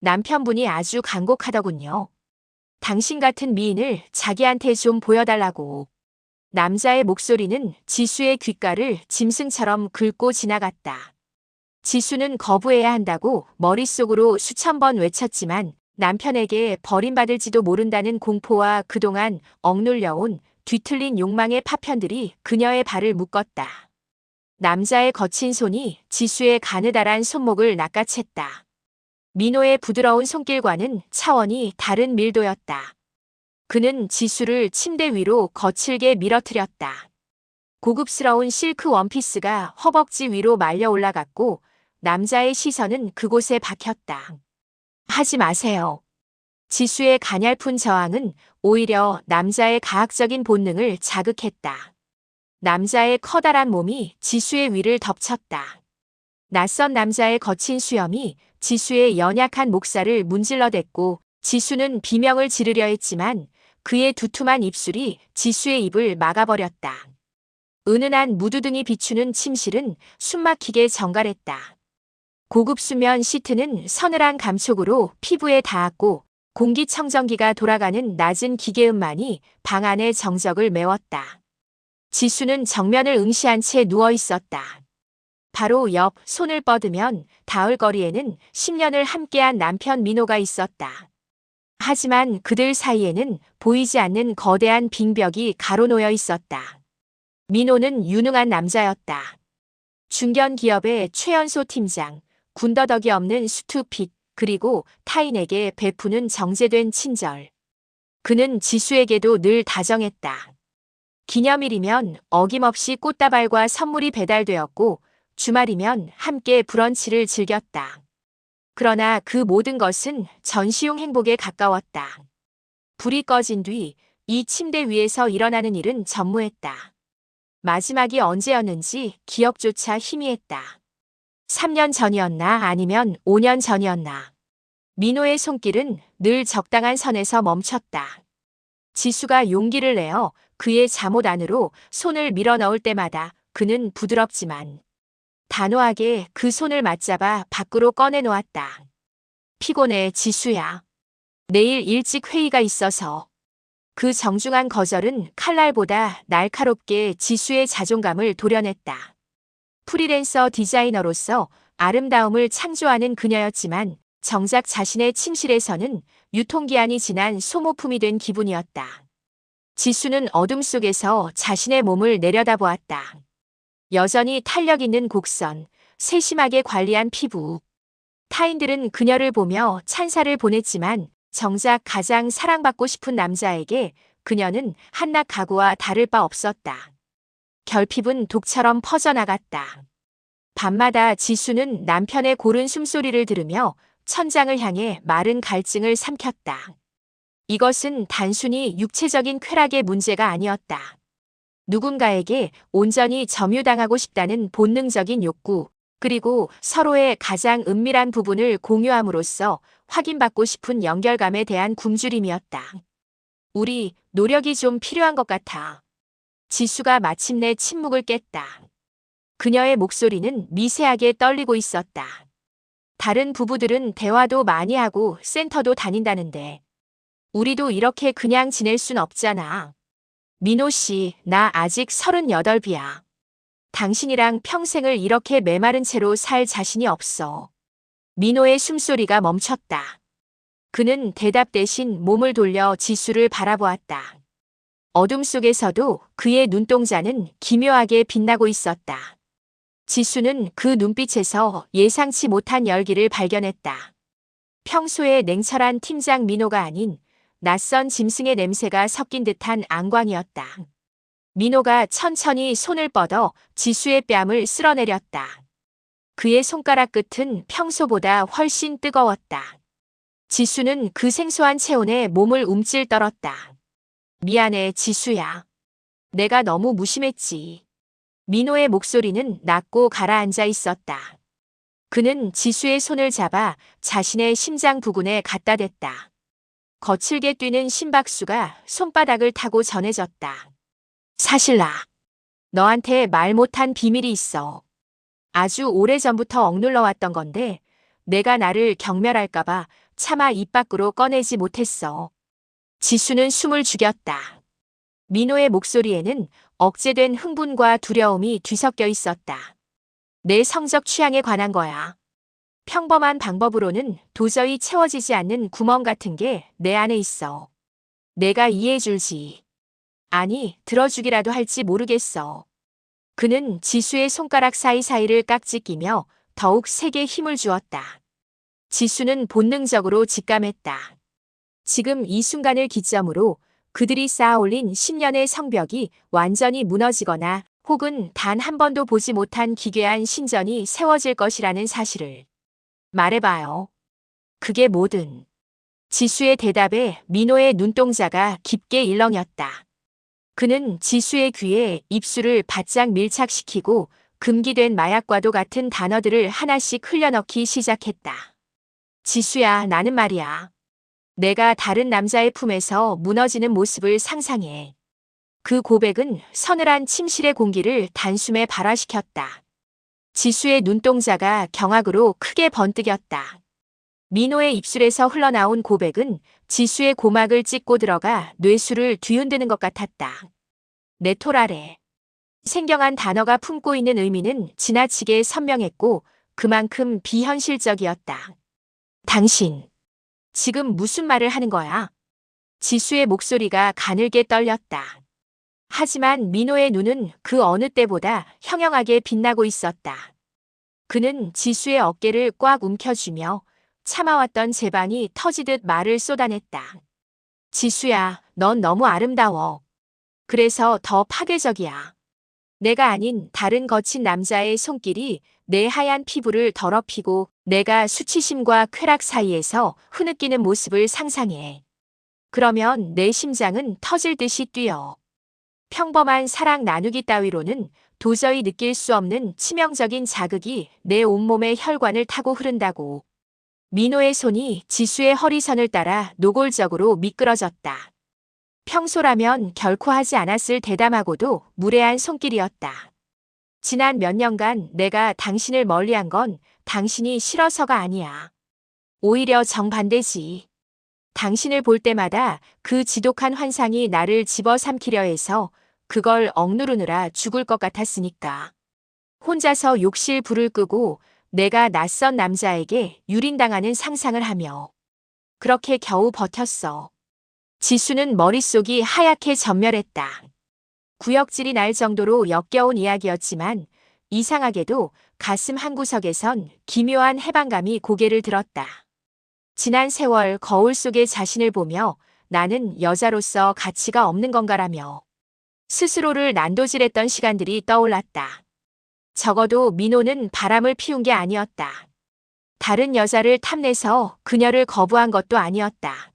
남편분이 아주 간곡하더군요. 당신 같은 미인을 자기한테 좀 보여달라고. 남자의 목소리는 지수의 귓가를 짐승처럼 긁고 지나갔다. 지수는 거부해야 한다고 머릿속으로 수천 번 외쳤지만 남편에게 버림받을지도 모른다는 공포와 그동안 억눌려온 뒤틀린 욕망의 파편들이 그녀의 발을 묶었다. 남자의 거친 손이 지수의 가느다란 손목을 낚아챘다. 민호의 부드러운 손길과는 차원이 다른 밀도였다. 그는 지수를 침대 위로 거칠게 밀어뜨렸다. 고급스러운 실크 원피스가 허벅지 위로 말려 올라갔고 남자의 시선은 그곳에 박혔다. 하지 마세요. 지수의 가냘픈 저항은 오히려 남자의 가학적인 본능을 자극했다. 남자의 커다란 몸이 지수의 위를 덮쳤다. 낯선 남자의 거친 수염이 지수의 연약한 목살을 문질러댔고 지수는 비명을 지르려 했지만 그의 두툼한 입술이 지수의 입을 막아버렸다. 은은한 무드등이 비추는 침실은 숨막히게 정갈했다. 고급 수면 시트는 서늘한 감촉으로 피부에 닿았고 공기청정기가 돌아가는 낮은 기계음만이 방 안의 정적을 메웠다. 지수는 정면을 응시한 채 누워 있었다. 바로 옆 손을 뻗으면 닿을 거리에는 10년을 함께한 남편 민호가 있었다. 하지만 그들 사이에는 보이지 않는 거대한 빙벽이 가로놓여 있었다. 민호는 유능한 남자였다. 중견 기업의 최연소 팀장, 군더더기 없는 수투핏, 그리고 타인에게 베푸는 정제된 친절. 그는 지수에게도 늘 다정했다. 기념일이면 어김없이 꽃다발과 선물이 배달되었고 주말이면 함께 브런치를 즐겼다. 그러나 그 모든 것은 전시용 행복에 가까웠다. 불이 꺼진 뒤 이 침대 위에서 일어나는 일은 전무했다. 마지막이 언제였는지 기억조차 희미했다. 3년 전이었나 아니면 5년 전이었나. 민호의 손길은 늘 적당한 선에서 멈췄다. 지수가 용기를 내어 그의 잠옷 안으로 손을 밀어넣을 때마다 그는 부드럽지만 단호하게 그 손을 맞잡아 밖으로 꺼내놓았다. 피곤해, 지수야. 내일 일찍 회의가 있어서. 그 정중한 거절은 칼날보다 날카롭게 지수의 자존감을 도려냈다. 프리랜서 디자이너로서 아름다움을 창조하는 그녀였지만 정작 자신의 침실에서는 유통기한이 지난 소모품이 된 기분이었다. 지수는 어둠 속에서 자신의 몸을 내려다보았다. 여전히 탄력 있는 곡선, 세심하게 관리한 피부. 타인들은 그녀를 보며 찬사를 보냈지만 정작 가장 사랑받고 싶은 남자에게 그녀는 한낱 가구와 다를 바 없었다. 결핍은 독처럼 퍼져나갔다. 밤마다 지수는 남편의 고른 숨소리를 들으며 천장을 향해 마른 갈증을 삼켰다. 이것은 단순히 육체적인 쾌락의 문제가 아니었다. 누군가에게 온전히 점유당하고 싶다는 본능적인 욕구, 그리고 서로의 가장 은밀한 부분을 공유함으로써 확인받고 싶은 연결감에 대한 굶주림이었다. 우리 노력이 좀 필요한 것 같아. 지수가 마침내 침묵을 깼다. 그녀의 목소리는 미세하게 떨리고 있었다. 다른 부부들은 대화도 많이 하고 센터도 다닌다는데 우리도 이렇게 그냥 지낼 순 없잖아. 민호 씨, 나 아직 38이야. 당신이랑 평생을 이렇게 메마른 채로 살 자신이 없어. 민호의 숨소리가 멈췄다. 그는 대답 대신 몸을 돌려 지수를 바라보았다. 어둠 속에서도 그의 눈동자는 기묘하게 빛나고 있었다. 지수는 그 눈빛에서 예상치 못한 열기를 발견했다. 평소에 냉철한 팀장 민호가 아닌 낯선 짐승의 냄새가 섞인 듯한 안광이었다. 민호가 천천히 손을 뻗어 지수의 뺨을 쓸어내렸다. 그의 손가락 끝은 평소보다 훨씬 뜨거웠다. 지수는 그 생소한 체온에 몸을 움찔떨었다. 미안해, 지수야. 내가 너무 무심했지. 민호의 목소리는 낮고 가라앉아 있었다. 그는 지수의 손을 잡아 자신의 심장 부근에 갖다 댔다. 거칠게 뛰는 심박수가 손바닥을 타고 전해졌다. 사실 너한테 말 못한 비밀이 있어. 아주 오래전부터 억눌러왔던 건데 내가 나를 경멸할까봐 차마 입 밖으로 꺼내지 못했어. 지수는 숨을 죽였다. 민호의 목소리에는 억제된 흥분과 두려움이 뒤섞여 있었다. 내 성적 취향에 관한 거야. 평범한 방법으로는 도저히 채워지지 않는 구멍 같은 게 내 안에 있어. 내가 이해해줄지. 아니, 들어주기라도 할지 모르겠어. 그는 지수의 손가락 사이사이를 깍지 끼며 더욱 세게 힘을 주었다. 지수는 본능적으로 직감했다. 지금 이 순간을 기점으로 그들이 쌓아올린 10년의 성벽이 완전히 무너지거나 혹은 단 한 번도 보지 못한 기괴한 신전이 세워질 것이라는 사실을. 말해봐요. 그게 뭐든. 지수의 대답에 민호의 눈동자가 깊게 일렁였다. 그는 지수의 귀에 입술을 바짝 밀착시키고 금기된 마약과도 같은 단어들을 하나씩 흘려넣기 시작했다. 지수야, 나는 말이야. 내가 다른 남자의 품에서 무너지는 모습을 상상해. 그 고백은 서늘한 침실의 공기를 단숨에 발화시켰다. 지수의 눈동자가 경악으로 크게 번뜩였다. 민호의 입술에서 흘러나온 고백은 지수의 고막을 찢고 들어가 뇌수를 뒤흔드는 것 같았다. 내 토 아래. 생경한 단어가 품고 있는 의미는 지나치게 선명했고 그만큼 비현실적이었다. 당신, 지금 무슨 말을 하는 거야? 지수의 목소리가 가늘게 떨렸다. 하지만 민호의 눈은 그 어느 때보다 형형하게 빛나고 있었다. 그는 지수의 어깨를 꽉 움켜쥐며 참아왔던 재반이 터지듯 말을 쏟아냈다. 지수야, 넌 너무 아름다워. 그래서 더 파괴적이야. 내가 아닌 다른 거친 남자의 손길이 내 하얀 피부를 더럽히고 내가 수치심과 쾌락 사이에서 흐느끼는 모습을 상상해. 그러면 내 심장은 터질 듯이 뛰어. 평범한 사랑 나누기 따위로는 도저히 느낄 수 없는 치명적인 자극이 내 온몸의 혈관을 타고 흐른다고. 민호의 손이 지수의 허리선을 따라 노골적으로 미끄러졌다. 평소라면 결코 하지 않았을 대담하고도 무례한 손길이었다. 지난 몇 년간 내가 당신을 멀리한 건 당신이 싫어서가 아니야. 오히려 정반대지. 당신을 볼 때마다 그 지독한 환상이 나를 집어삼키려 해서 그걸 억누르느라 죽을 것 같았으니까. 혼자서 욕실 불을 끄고 내가 낯선 남자에게 유린당하는 상상을 하며 그렇게 겨우 버텼어. 지수는 머릿속이 하얗게 전멸했다. 구역질이 날 정도로 역겨운 이야기였지만 이상하게도 가슴 한구석에선 기묘한 해방감이 고개를 들었다. 지난 세월 거울 속의 자신을 보며 나는 여자로서 가치가 없는 건가라며 스스로를 난도질했던 시간들이 떠올랐다. 적어도 민호는 바람을 피운 게 아니었다. 다른 여자를 탐내서 그녀를 거부한 것도 아니었다.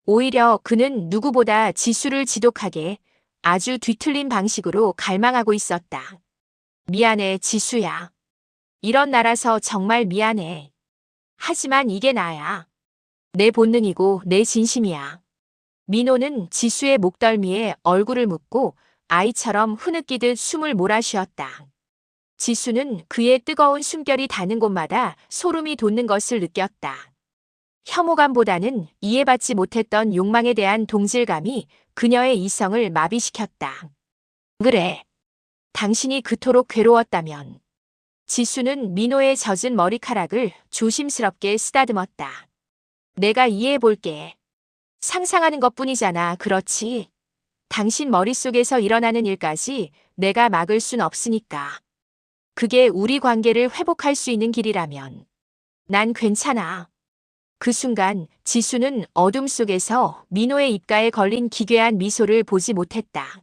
오히려 그는 누구보다 지수를 지독하게 아주 뒤틀린 방식으로 갈망하고 있었다. 미안해, 지수야. 이런 나라서 정말 미안해. 하지만 이게 나야. 내 본능이고 내 진심이야. 민호는 지수의 목덜미에 얼굴을 묻고 아이처럼 흐느끼듯 숨을 몰아쉬었다. 지수는 그의 뜨거운 숨결이 닿는 곳마다 소름이 돋는 것을 느꼈다. 혐오감보다는 이해받지 못했던 욕망에 대한 동질감이 그녀의 이성을 마비시켰다. 그래. 당신이 그토록 괴로웠다면. 지수는 민호의 젖은 머리카락을 조심스럽게 쓰다듬었다. 내가 이해해볼게. 상상하는 것뿐이잖아, 그렇지? 당신 머릿속에서 일어나는 일까지 내가 막을 순 없으니까. 그게 우리 관계를 회복할 수 있는 길이라면. 난 괜찮아. 그 순간 지수는 어둠 속에서 민호의 입가에 걸린 기괴한 미소를 보지 못했다.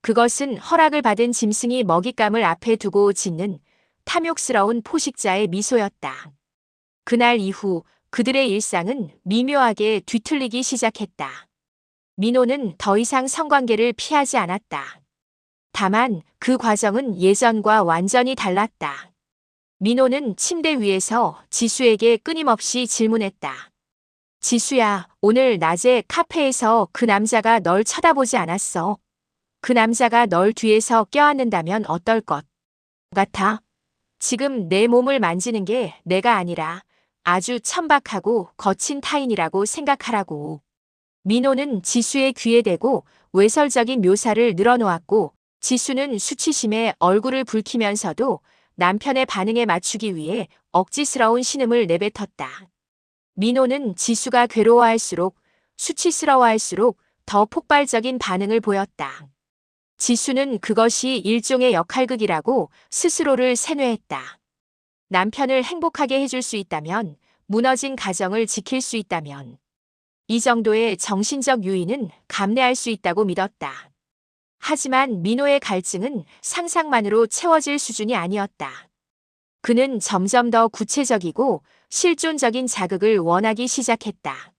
그것은 허락을 받은 짐승이 먹잇감을 앞에 두고 짓는 탐욕스러운 포식자의 미소였다. 그날 이후 그들의 일상은 미묘하게 뒤틀리기 시작했다. 민호는 더 이상 성관계를 피하지 않았다. 다만 그 과정은 예전과 완전히 달랐다. 민호는 침대 위에서 지수에게 끊임없이 질문했다. 지수야, 오늘 낮에 카페에서 그 남자가 널 쳐다보지 않았어. 그 남자가 널 뒤에서 껴안는다면 어떨 것 같아? 지금 내 몸을 만지는 게 내가 아니라 아주 천박하고 거친 타인이라고 생각하라고. 민호는 지수의 귀에 대고 외설적인 묘사를 늘어놓았고 지수는 수치심에 얼굴을 붉히면서도 남편의 반응에 맞추기 위해 억지스러운 신음을 내뱉었다. 민호는 지수가 괴로워할수록 수치스러워할수록 더 폭발적인 반응을 보였다. 지수는 그것이 일종의 역할극이라고 스스로를 세뇌했다. 남편을 행복하게 해줄 수 있다면, 무너진 가정을 지킬 수 있다면, 이 정도의 정신적 유인은 감내할 수 있다고 믿었다. 하지만 민호의 갈증은 상상만으로 채워질 수준이 아니었다. 그는 점점 더 구체적이고 실존적인 자극을 원하기 시작했다.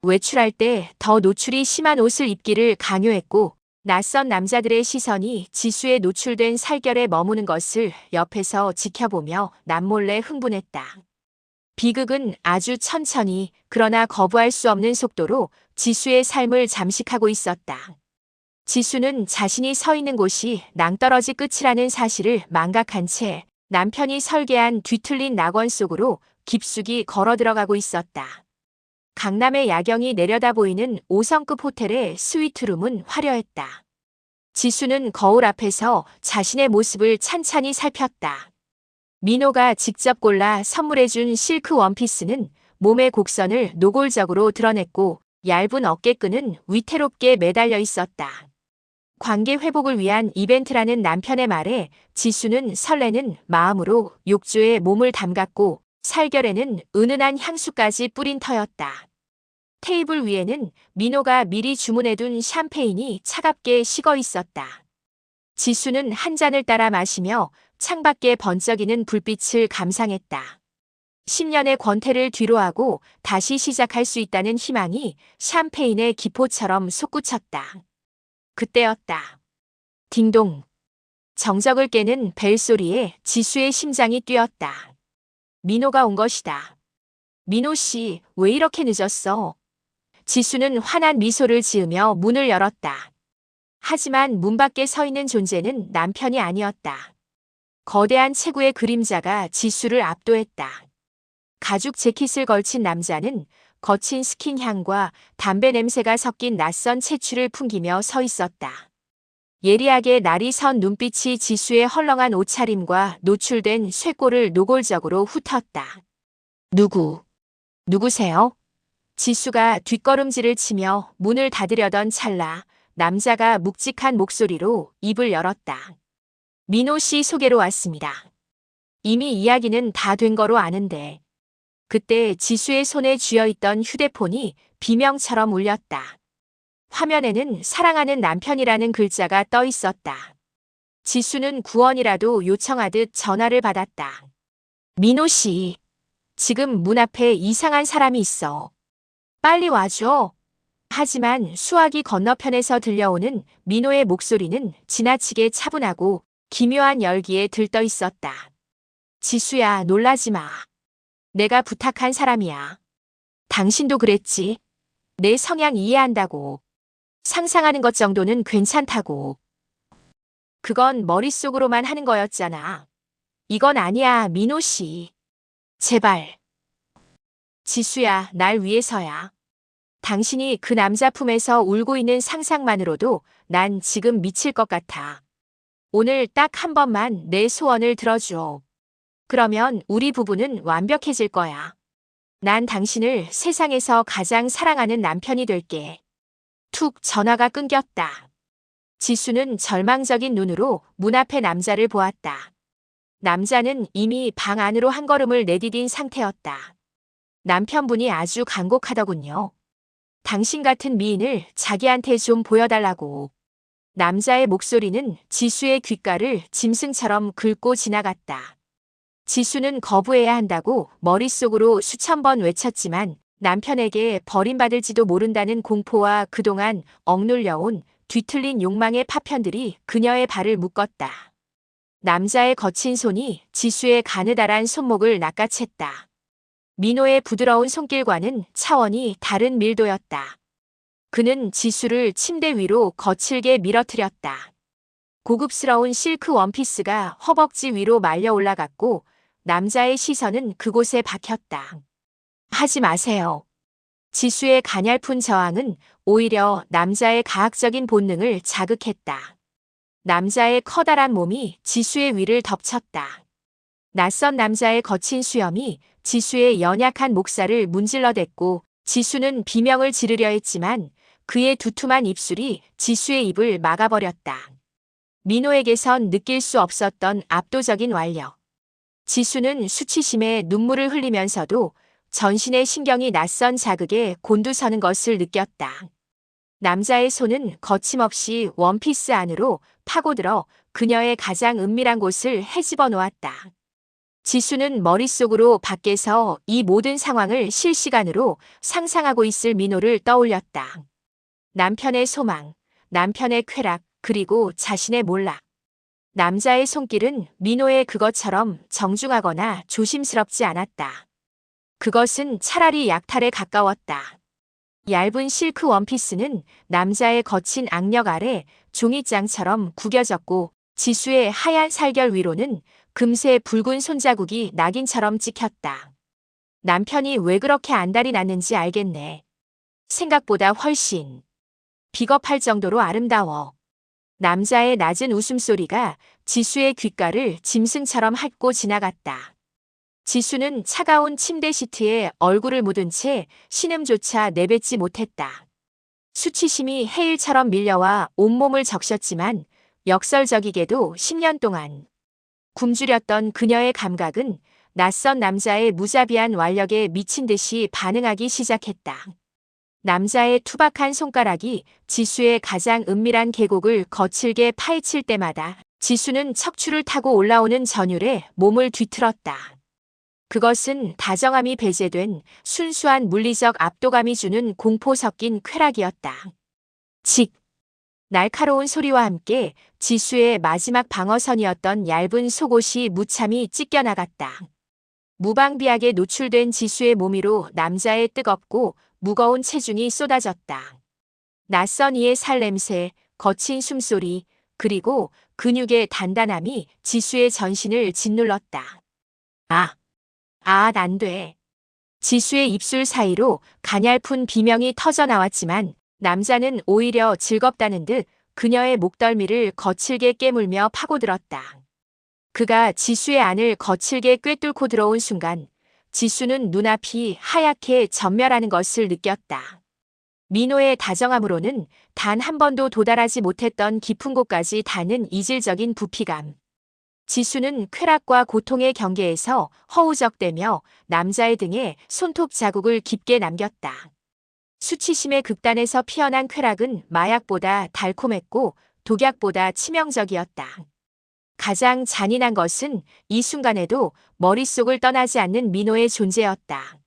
외출할 때 더 노출이 심한 옷을 입기를 강요했고 낯선 남자들의 시선이 지수에 노출된 살결에 머무는 것을 옆에서 지켜보며 남몰래 흥분했다. 비극은 아주 천천히 그러나 거부할 수 없는 속도로 지수의 삶을 잠식하고 있었다. 지수는 자신이 서 있는 곳이 낭떠러지 끝이라는 사실을 망각한 채 남편이 설계한 뒤틀린 낙원 속으로 깊숙이 걸어 들어가고 있었다. 강남의 야경이 내려다 보이는 5성급 호텔의 스위트룸은 화려했다. 지수는 거울 앞에서 자신의 모습을 찬찬히 살폈다. 민호가 직접 골라 선물해준 실크 원피스는 몸의 곡선을 노골적으로 드러냈고 얇은 어깨끈은 위태롭게 매달려 있었다. 관계 회복을 위한 이벤트라는 남편의 말에 지수는 설레는 마음으로 욕조에 몸을 담갔고 살결에는 은은한 향수까지 뿌린 터였다. 테이블 위에는 민호가 미리 주문해둔 샴페인이 차갑게 식어 있었다. 지수는 한 잔을 따라 마시며 창밖에 번쩍이는 불빛을 감상했다. 10년의 권태를 뒤로하고 다시 시작할 수 있다는 희망이 샴페인의 기포처럼 솟구쳤다. 그때였다. 딩동. 정적을 깨는 벨소리에 지수의 심장이 뛰었다. 민호가 온 것이다. 민호 씨, 왜 이렇게 늦었어? 지수는 환한 미소를 지으며 문을 열었다. 하지만 문 밖에 서 있는 존재는 남편이 아니었다. 거대한 체구의 그림자가 지수를 압도했다. 가죽 재킷을 걸친 남자는 거친 스킨 향과 담배 냄새가 섞인 낯선 채취를 풍기며 서 있었다. 예리하게 날이 선 눈빛이 지수의 헐렁한 옷차림과 노출된 쇄골을 노골적으로 훑었다. 누구세요? 지수가 뒷걸음질을 치며 문을 닫으려던 찰나 남자가 묵직한 목소리로 입을 열었다. 민호 씨 소개로 왔습니다. 이미 이야기는 다 된 거로 아는데. 그때 지수의 손에 쥐어있던 휴대폰이 비명처럼 울렸다. 화면에는 사랑하는 남편이라는 글자가 떠 있었다. 지수는 구원이라도 요청하듯 전화를 받았다. 민호 씨, 지금 문 앞에 이상한 사람이 있어. 빨리 와줘. 하지만 수화기 건너편에서 들려오는 민호의 목소리는 지나치게 차분하고 기묘한 열기에 들떠 있었다. 지수야, 놀라지 마. 내가 부탁한 사람이야. 당신도 그랬지. 내 성향 이해한다고. 상상하는 것 정도는 괜찮다고. 그건 머릿속으로만 하는 거였잖아. 이건 아니야, 민호 씨. 제발. 지수야, 날 위해서야. 당신이 그 남자 품에서 울고 있는 상상만으로도 난 지금 미칠 것 같아. 오늘 딱 한 번만 내 소원을 들어줘. 그러면 우리 부부는 완벽해질 거야. 난 당신을 세상에서 가장 사랑하는 남편이 될게. 툭 전화가 끊겼다. 지수는 절망적인 눈으로 문 앞의 남자를 보았다. 남자는 이미 방 안으로 한 걸음을 내디딘 상태였다. 남편분이 아주 간곡하더군요. 당신 같은 미인을 자기한테 좀 보여달라고. 남자의 목소리는 지수의 귓가를 짐승처럼 긁고 지나갔다. 지수는 거부해야 한다고 머릿속으로 수천 번 외쳤지만 남편에게 버림받을지도 모른다는 공포와 그동안 억눌려온 뒤틀린 욕망의 파편들이 그녀의 발을 묶었다. 남자의 거친 손이 지수의 가느다란 손목을 낚아챘다. 민호의 부드러운 손길과는 차원이 다른 밀도였다. 그는 지수를 침대 위로 거칠게 밀어뜨렸다. 고급스러운 실크 원피스가 허벅지 위로 말려 올라갔고 남자의 시선은 그곳에 박혔다. 하지 마세요. 지수의 가냘픈 저항은 오히려 남자의 가학적인 본능을 자극했다. 남자의 커다란 몸이 지수의 위를 덮쳤다. 낯선 남자의 거친 수염이 지수의 연약한 목살을 문질러댔고 지수는 비명을 지르려 했지만 그의 두툼한 입술이 지수의 입을 막아버렸다. 민호에게선 느낄 수 없었던 압도적인 완력. 지수는 수치심에 눈물을 흘리면서도 전신의 신경이 낯선 자극에 곤두서는 것을 느꼈다. 남자의 손은 거침없이 원피스 안으로 파고들어 그녀의 가장 은밀한 곳을 헤집어 놓았다. 지수는 머릿속으로 밖에서 이 모든 상황을 실시간으로 상상하고 있을 민호를 떠올렸다. 남편의 소망, 남편의 쾌락, 그리고 자신의 몰락. 남자의 손길은 민호의 그것처럼 정중하거나 조심스럽지 않았다. 그것은 차라리 약탈에 가까웠다. 얇은 실크 원피스는 남자의 거친 악력 아래 종이장처럼 구겨졌고 지수의 하얀 살결 위로는 금세 붉은 손자국이 낙인처럼 찍혔다. 남편이 왜 그렇게 안달이 났는지 알겠네. 생각보다 훨씬 비겁할 정도로 아름다워. 남자의 낮은 웃음소리가 지수의 귓가를 짐승처럼 핥고 지나갔다. 지수는 차가운 침대 시트에 얼굴을 묻은 채 신음조차 내뱉지 못했다. 수치심이 해일처럼 밀려와 온몸을 적셨지만 역설적이게도 10년 동안 굶주렸던 그녀의 감각은 낯선 남자의 무자비한 완력에 미친 듯이 반응하기 시작했다. 남자의 투박한 손가락이 지수의 가장 은밀한 계곡을 거칠게 파헤칠 때마다 지수는 척추를 타고 올라오는 전율에 몸을 뒤틀었다. 그것은 다정함이 배제된 순수한 물리적 압도감이 주는 공포 섞인 쾌락이었다. 칙! 날카로운 소리와 함께 지수의 마지막 방어선이었던 얇은 속옷이 무참히 찢겨나갔다. 무방비하게 노출된 지수의 몸 위로 남자의 뜨겁고 무거운 체중이 쏟아졌다. 낯선 이의 살냄새, 거친 숨소리, 그리고 근육의 단단함이 지수의 전신을 짓눌렀다. 안 돼. 지수의 입술 사이로 가냘픈 비명이 터져나왔지만 남자는 오히려 즐겁다는 듯 그녀의 목덜미를 거칠게 깨물며 파고들었다. 그가 지수의 안을 거칠게 꿰뚫고 들어온 순간 지수는 눈앞이 하얗게 전멸하는 것을 느꼈다. 민호의 다정함으로는 단 한 번도 도달하지 못했던 깊은 곳까지 닿는 이질적인 부피감. 지수는 쾌락과 고통의 경계에서 허우적대며 남자의 등에 손톱 자국을 깊게 남겼다. 수치심의 극단에서 피어난 쾌락은 마약보다 달콤했고 독약보다 치명적이었다. 가장 잔인한 것은 이 순간에도 머릿속을 떠나지 않는 민호의 존재였다.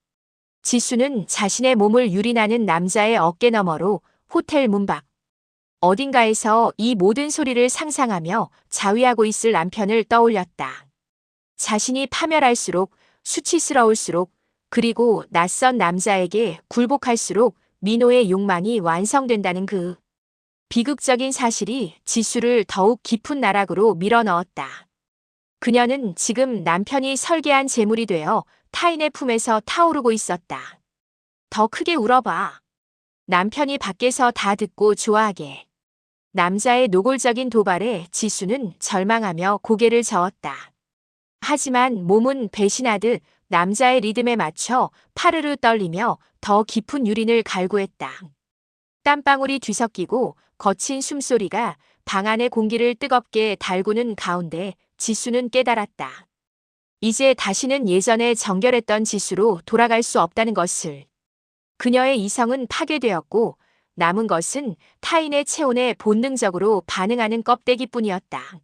지수는 자신의 몸을 유린하는 남자의 어깨 너머로 호텔 문 밖 어딘가에서 이 모든 소리를 상상하며 자위하고 있을 남편을 떠올렸다. 자신이 파멸할수록 수치스러울수록 그리고 낯선 남자에게 굴복할수록 민호의 욕망이 완성된다는 그 비극적인 사실이 지수를 더욱 깊은 나락으로 밀어넣었다. 그녀는 지금 남편이 설계한 재물이 되어 타인의 품에서 타오르고 있었다. 더 크게 울어봐. 남편이 밖에서 다 듣고 좋아하게. 남자의 노골적인 도발에 지수는 절망하며 고개를 저었다. 하지만 몸은 배신하듯 남자의 리듬에 맞춰 파르르 떨리며 더 깊은 유린을 갈구했다. 땀방울이 뒤섞이고 거친 숨소리가 방 안의 공기를 뜨겁게 달구는 가운데 지수는 깨달았다. 이제 다시는 예전에 정결했던 지수로 돌아갈 수 없다는 것을. 그녀의 이성은 파괴되었고 남은 것은 타인의 체온에 본능적으로 반응하는 껍데기뿐이었다.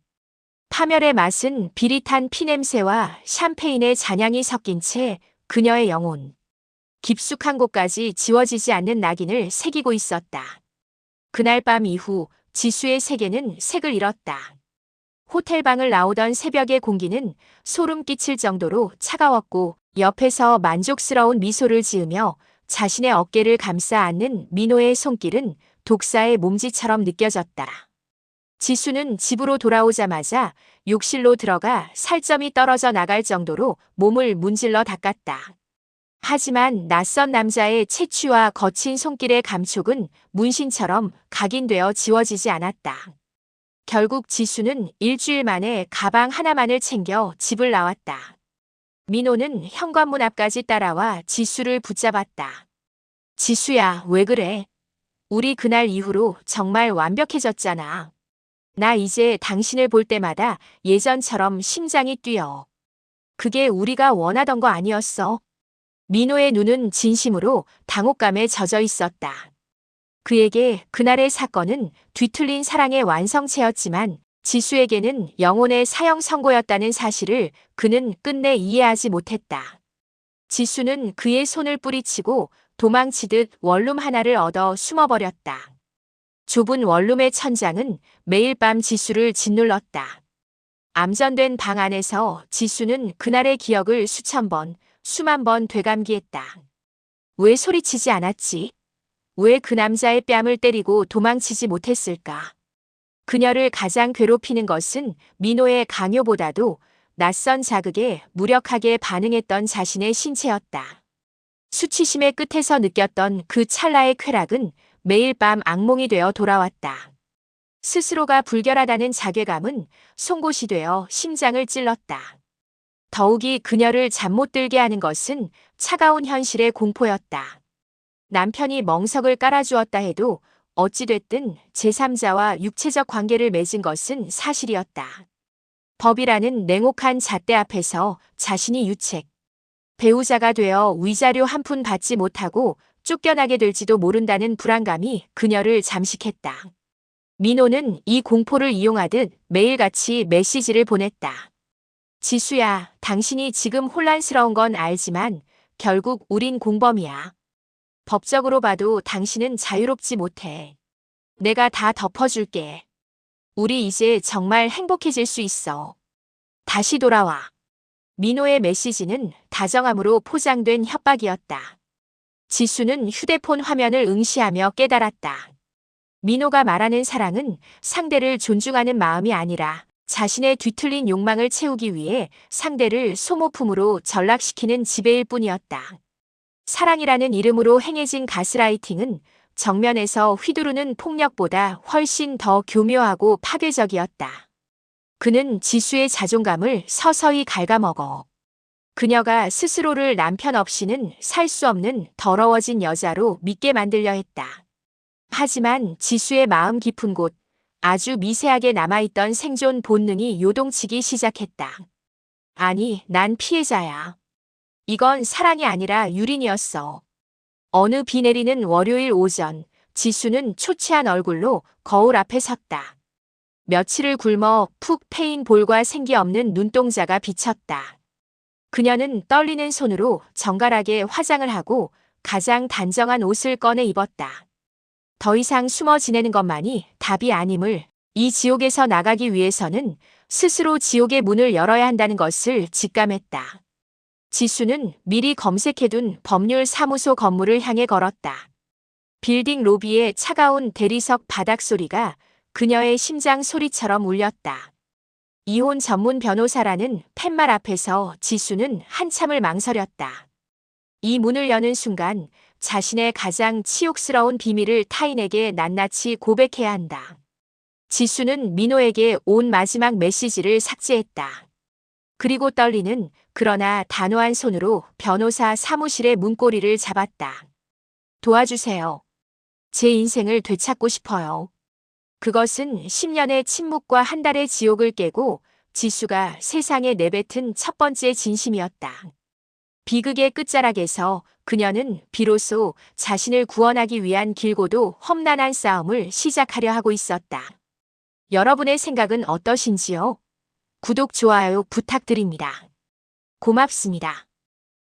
파멸의 맛은 비릿한 피냄새와 샴페인의 잔향이 섞인 채 그녀의 영혼. 깊숙한 곳까지 지워지지 않는 낙인을 새기고 있었다. 그날 밤 이후 지수의 세계는 색을 잃었다. 호텔방을 나오던 새벽의 공기는 소름 끼칠 정도로 차가웠고 옆에서 만족스러운 미소를 지으며 자신의 어깨를 감싸 안는 민호의 손길은 독사의 몸짓처럼 느껴졌다. 지수는 집으로 돌아오자마자 욕실로 들어가 살점이 떨어져 나갈 정도로 몸을 문질러 닦았다. 하지만 낯선 남자의 채취와 거친 손길의 감촉은 문신처럼 각인되어 지워지지 않았다. 결국 지수는 일주일 만에 가방 하나만을 챙겨 집을 나왔다. 민호는 현관문 앞까지 따라와 지수를 붙잡았다. 지수야, 왜 그래? 우리 그날 이후로 정말 완벽해졌잖아. 나 이제 당신을 볼 때마다 예전처럼 심장이 뛰어. 그게 우리가 원하던 거 아니었어? 민호의 눈은 진심으로 당혹감에 젖어 있었다. 그에게 그날의 사건은 뒤틀린 사랑의 완성체였지만 지수에게는 영혼의 사형 선고였다는 사실을 그는 끝내 이해하지 못했다. 지수는 그의 손을 뿌리치고 도망치듯 원룸 하나를 얻어 숨어버렸다. 좁은 원룸의 천장은 매일 밤 지수를 짓눌렀다. 암전된 방 안에서 지수는 그날의 기억을 수천 번, 수만 번 되감기했다. 왜 소리치지 않았지? 왜 그 남자의 뺨을 때리고 도망치지 못했을까? 그녀를 가장 괴롭히는 것은 민호의 강요보다도 낯선 자극에 무력하게 반응했던 자신의 신체였다. 수치심의 끝에서 느꼈던 그 찰나의 쾌락은 매일 밤 악몽이 되어 돌아왔다. 스스로가 불결하다는 자괴감은 송곳이 되어 심장을 찔렀다. 더욱이 그녀를 잠 못 들게 하는 것은 차가운 현실의 공포였다. 남편이 멍석을 깔아주었다 해도 어찌됐든 제3자와 육체적 관계를 맺은 것은 사실이었다. 법이라는 냉혹한 잣대 앞에서 자신이 유책, 배우자가 되어 위자료 한 푼 받지 못하고 쫓겨나게 될지도 모른다는 불안감이 그녀를 잠식했다. 민호는 이 공포를 이용하듯 매일같이 메시지를 보냈다. 지수야, 당신이 지금 혼란스러운 건 알지만 결국 우린 공범이야. 법적으로 봐도 당신은 자유롭지 못해. 내가 다 덮어줄게. 우리 이제 정말 행복해질 수 있어. 다시 돌아와. 민호의 메시지는 다정함으로 포장된 협박이었다. 지수는 휴대폰 화면을 응시하며 깨달았다. 민호가 말하는 사랑은 상대를 존중하는 마음이 아니라 자신의 뒤틀린 욕망을 채우기 위해 상대를 소모품으로 전락시키는 지배일 뿐이었다. 사랑이라는 이름으로 행해진 가스라이팅은 정면에서 휘두르는 폭력보다 훨씬 더 교묘하고 파괴적이었다. 그는 지수의 자존감을 서서히 갉아먹어 그녀가 스스로를 남편 없이는 살 수 없는 더러워진 여자로 믿게 만들려 했다. 하지만 지수의 마음 깊은 곳, 아주 미세하게 남아있던 생존 본능이 요동치기 시작했다. 아니, 난 피해자야. 이건 사랑이 아니라 유린이었어. 어느 비 내리는 월요일 오전, 지수는 초췌한 얼굴로 거울 앞에 섰다. 며칠을 굶어 푹 패인 볼과 생기 없는 눈동자가 비쳤다. 그녀는 떨리는 손으로 정갈하게 화장을 하고 가장 단정한 옷을 꺼내 입었다. 더 이상 숨어 지내는 것만이 답이 아님을, 이 지옥에서 나가기 위해서는 스스로 지옥의 문을 열어야 한다는 것을 직감했다. 지수는 미리 검색해둔 법률사무소 건물을 향해 걸었다. 빌딩 로비의 차가운 대리석 바닥 소리가 그녀의 심장 소리처럼 울렸다. 이혼 전문 변호사라는 팻말 앞에서 지수는 한참을 망설였다. 이 문을 여는 순간 자신의 가장 치욕스러운 비밀을 타인에게 낱낱이 고백해야 한다. 지수는 민호에게 온 마지막 메시지를 삭제했다. 그리고 떨리는 그러나 단호한 손으로 변호사 사무실의 문고리를 잡았다. 도와주세요. 제 인생을 되찾고 싶어요. 그것은 10년의 침묵과 한 달의 지옥을 깨고 지수가 세상에 내뱉은 첫 번째 진심이었다. 비극의 끝자락에서 그녀는 비로소 자신을 구원하기 위한 길고도 험난한 싸움을 시작하려 하고 있었다. 여러분의 생각은 어떠신지요? 구독, 좋아요 부탁드립니다. 고맙습니다.